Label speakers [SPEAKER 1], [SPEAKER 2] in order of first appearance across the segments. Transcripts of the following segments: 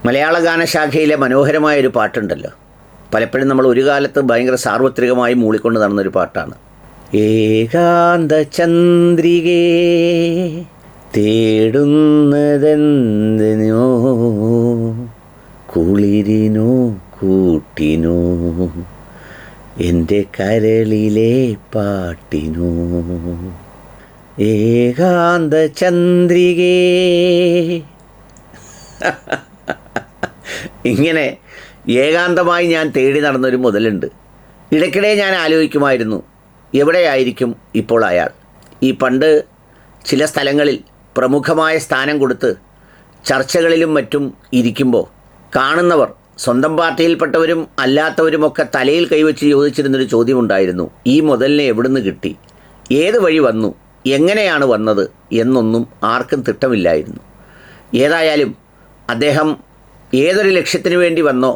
[SPEAKER 1] മലയാള ഗാനശാഖയിലെ മനോഹരമായൊരു പാട്ടുണ്ടല്ലോ, പലപ്പോഴും നമ്മൾ ഒരു കാലത്ത് ഭയങ്കര സാർവത്രികമായി മൂളിക്കൊണ്ട് നടന്നൊരു പാട്ടാണ്. ഏകാന്ത ചന്ദ്രികേ തേടുന്നതെന്തിനോ, കുളിരിനോ കൂട്ടിനോ, എൻ്റെ കരളിലെ പാട്ടിനോ. ഏകാന്ത ചന്ദ്രികേ. ഇങ്ങനെ ഏകാന്തമായി ഞാൻ തേടി നടന്നൊരു മുതലുണ്ട്. ഇടയ്ക്കിടെ ഞാൻ ആലോചിക്കുമായിരുന്നു, എവിടെയായിരിക്കും ഇപ്പോൾ അയാൾ. ഈ പണ്ട് ചില സ്ഥലങ്ങളിൽ പ്രമുഖമായ സ്ഥാനം കൊടുത്ത് ചർച്ചകളിലും മറ്റും ഇരിക്കുമ്പോൾ കാണുന്നവർ, സ്വന്തം പാർട്ടിയിൽപ്പെട്ടവരും അല്ലാത്തവരുമൊക്കെ തലയിൽ കൈവച്ച് ചോദിച്ചിരുന്നൊരു ചോദ്യമുണ്ടായിരുന്നു, ഈ മുതലിനെ എവിടുന്ന് കിട്ടി, ഏത് വഴി വന്നു, എങ്ങനെയാണ് വന്നത് എന്നൊന്നും ആർക്കും തിട്ടമില്ലായിരുന്നു. ഏതായാലും അദ്ദേഹം ഏതൊരു ലക്ഷ്യത്തിന് വേണ്ടി വന്നോ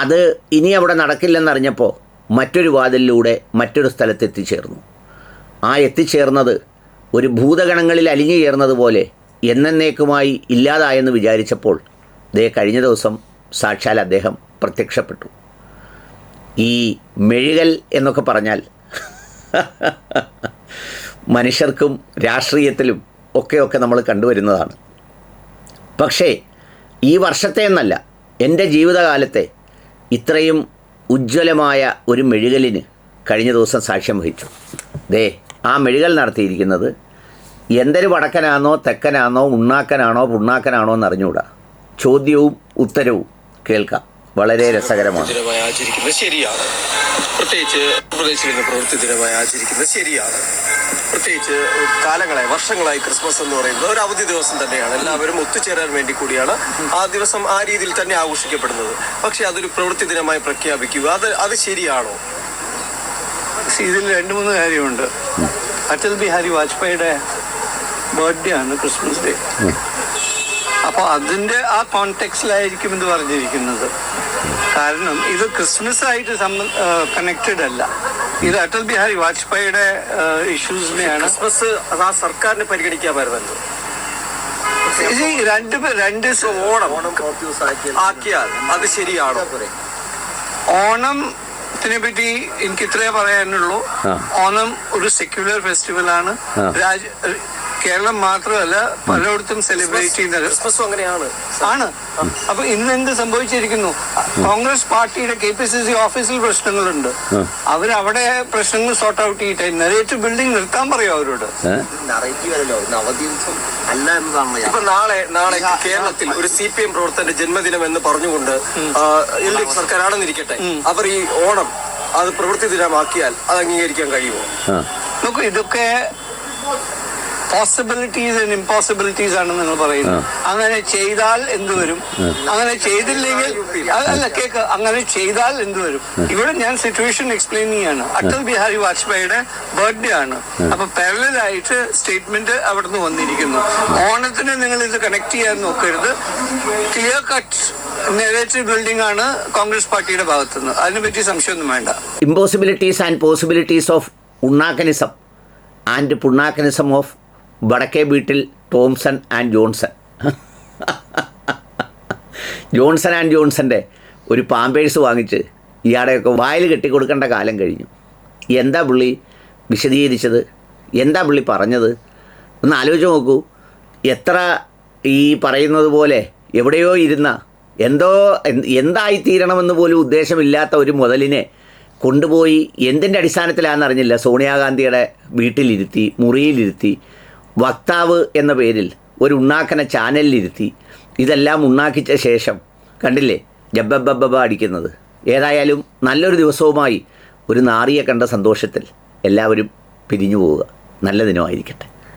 [SPEAKER 1] അത് ഇനി അവിടെ നടക്കില്ലെന്നറിഞ്ഞപ്പോൾ മറ്റൊരു വാതിലിലൂടെ മറ്റൊരു സ്ഥലത്ത് എത്തിച്ചേർന്നു. ആ എത്തിച്ചേർന്നത് ഒരു ഭൂതഗണങ്ങളിൽ അലിഞ്ഞു ചേർന്നതുപോലെ എന്നേക്കുമായി ഇല്ലാതായെന്ന് വിചാരിച്ചപ്പോൾ കഴിഞ്ഞ ദിവസം സാക്ഷാൽ അദ്ദേഹം പ്രത്യക്ഷപ്പെട്ടു. ഈ മെഴുകൽ എന്നൊക്കെ പറഞ്ഞാൽ മനുഷ്യർക്കും രാഷ്ട്രീയത്തിലും ഒക്കെ നമ്മൾ കണ്ടുവരുന്നതാണ്. പക്ഷേ ഈ വർഷത്തെ എന്നല്ല, എൻ്റെ ജീവിതകാലത്തെ ഇത്രയും ഉജ്ജ്വലമായ ഒരു മെഴുകലിന് കഴിഞ്ഞ ദിവസം സാക്ഷ്യം വഹിച്ചു. ആ മെഴുകൽ നടത്തിയിരിക്കുന്നത് എന്തൊരു വടക്കനാണോ തെക്കനാണോ ഉണ്ണാക്കനാണോ പുണ്ണാക്കനാണോ എന്നറിഞ്ഞുകൂടാ. ചോദ്യവും ഉത്തരവും കേൾക്കാം, വളരെ രസകരമാണ്.
[SPEAKER 2] ദിനമായി ആചരിക്കുന്നത് ശരിയാണ്, പ്രത്യേകിച്ച് പ്രദേശിക്കുന്ന പ്രവൃത്തി ദിനമായി ആചരിക്കുന്നത് ശരിയാണ്. പ്രത്യേകിച്ച് കാലങ്ങളായി വർഷങ്ങളായി ക്രിസ്മസ് എന്ന് പറയുന്നത് ഒരു അവധി ദിവസം തന്നെയാണ്. എല്ലാവരും ഒത്തുചേരാൻ വേണ്ടി കൂടിയാണ് ആ ദിവസം ആ രീതിയിൽ തന്നെ ആഘോഷിക്കപ്പെടുന്നത്. പക്ഷെ അതൊരു പ്രവൃത്തി ദിനമായി പ്രഖ്യാപിക്കുക, അത് ശരിയാണോ?
[SPEAKER 3] ഇതിൽ 2-3 കാര്യമുണ്ട്. അടൽ ബിഹാരി വാജ്പേയിയുടെ ബർത്ത്ഡേ ആണ് ക്രിസ്മസ് ഡേ. അപ്പോൾ അതിൻ്റെ ആ കോണ്ടെക്സ്റ്റിലായിരിക്കും ഇത് പറഞ്ഞിരിക്കുന്നത്. കാരണം ഇത് ക്രിസ്മസ് ആയിട്ട് കണക്റ്റഡ് അല്ല, ഇത് അടൽ ബിഹാരി വാജ്പേയിയുടെ ഇഷ്യൂസിനെയാണ്.
[SPEAKER 2] ക്രിസ്മസ് അത് ആ സർക്കാരിനെ പരിഗണിക്കാമായിരുന്നല്ലോ.
[SPEAKER 3] രണ്ട്
[SPEAKER 2] ഓണം ആക്കിയാൽ അത് ശരിയാണോ?
[SPEAKER 3] ഓണത്തിനെ പറ്റി എനിക്ക് ഇത്രേ പറയാനുള്ളൂ. ഓണം ഒരു സെക്യുലർ ഫെസ്റ്റിവലാണ്. കേരളം മാത്രമല്ല പലയിടത്തും സെലിബ്രേറ്റ് ചെയ്യുന്നത്.
[SPEAKER 2] ക്രിസ്മസും അങ്ങനെയാണ്.
[SPEAKER 3] അപ്പൊ ഇന്ന് എന്ത് സംഭവിച്ചിരിക്കുന്നു? കോൺഗ്രസ് പാർട്ടിയുടെ KPCC ഓഫീസിൽ പ്രശ്നങ്ങളുണ്ട്. അവരവിടെ പ്രശ്നങ്ങൾ സോർട്ട് ഔട്ട് ചെയ്തിട്ട് നെറേറ്റീവ് ബിൽഡിംഗ് നിർത്താൻ പറയും അവരോട്.
[SPEAKER 2] ഇപ്പൊ നാളെ കേരളത്തിൽ ഒരു CPM പ്രവർത്തകന്റെ ജന്മദിനം എന്ന് പറഞ്ഞുകൊണ്ട് LDF സർക്കാരാണെന്നിരിക്കട്ടെ, അവർ ഈ ഓണം അത് പ്രവൃത്തി ദിനമാക്കിയാൽ അത് അംഗീകരിക്കാൻ കഴിയുമോ?
[SPEAKER 3] നോക്കൂ, ഇതൊക്കെ പോസിബിലിറ്റീസ് ആൻഡ് ഇമ്പോസിബിലിറ്റീസ് ആണ് നിങ്ങൾ പറയുന്നത്. അങ്ങനെ ചെയ്താൽ എന്ത് വരും, അങ്ങനെ ചെയ്തില്ലെങ്കിൽ അങ്ങനെ ചെയ്താൽ എന്ത് വരും? ഇവിടെ ഞാൻ സിറ്റുവേഷൻ എക്സ്പ്ലെയിൻ ചെയ്യാണ്. അടൽ ബിഹാരി വാജ്പേയിയുടെ ബർത്ത്ഡേ ആണ്. അപ്പൊ പാരലലായിട്ട് സ്റ്റേറ്റ്മെന്റ് അവിടുന്ന് വന്നിരിക്കുന്നു. ഓണത്തിന് നിങ്ങൾ ഇത് കണക്ട് ചെയ്യാൻ നോക്കരുത്. ക്ലിയർ കട്ട് നെറേറ്റീവ് ബിൽഡിംഗ് ആണ് കോൺഗ്രസ് പാർട്ടിയുടെ ഭാഗത്തുനിന്ന്. അതിനെപ്പറ്റി സംശയമൊന്നും വേണ്ട.
[SPEAKER 1] ഇമ്പോസിബിലിറ്റീസ് ആൻഡ് പോസിബിലിറ്റീസ് ഓഫ് ഉണ്ണാക്കനിസം ആൻഡ് പുണ്ണാക്കനിസം ഓഫ് വടക്കേ വീട്ടിൽ Thomson and Johnson. Johnson and ജോൺസൻ്റെ ഒരു പാമ്പേഴ്സ് വാങ്ങിച്ച് ഇയാടെയൊക്കെ വായിൽ കെട്ടിക്കൊടുക്കേണ്ട കാലം കഴിഞ്ഞു. എന്താ പുള്ളി വിശദീകരിച്ചത്, എന്താ പുള്ളി പറഞ്ഞത് ഒന്ന് ആലോചിച്ച് നോക്കൂ. എത്ര ഈ പറയുന്നത് പോലെ എവിടെയോ ഇരുന്ന എന്തായിത്തീരണമെന്ന് പോലും ഉദ്ദേശമില്ലാത്ത ഒരു മുതലിനെ കൊണ്ടുപോയി എന്തിൻ്റെ അടിസ്ഥാനത്തിലാണെന്നറിഞ്ഞില്ല സോണിയാഗാന്ധിയുടെ വീട്ടിലിരുത്തി, മുറിയിലിരുത്തി, വക്താവ് എന്ന പേരിൽ ഒരു ഉണ്ണാക്കന ചാനലിലിരുത്തി, ഇതെല്ലാം ഉണ്ണാക്കിച്ച ശേഷം കണ്ടില്ലേ ജബ്ബബ്ബബ്ബ അടിക്കുന്നത്. ഏതായാലും നല്ലൊരു ദിവസവുമായി ഒരു നാറിയെ കണ്ട സന്തോഷത്തിൽ എല്ലാവരും പിരിഞ്ഞു പോവുക. നല്ല ദിനമായിരിക്കട്ടെ.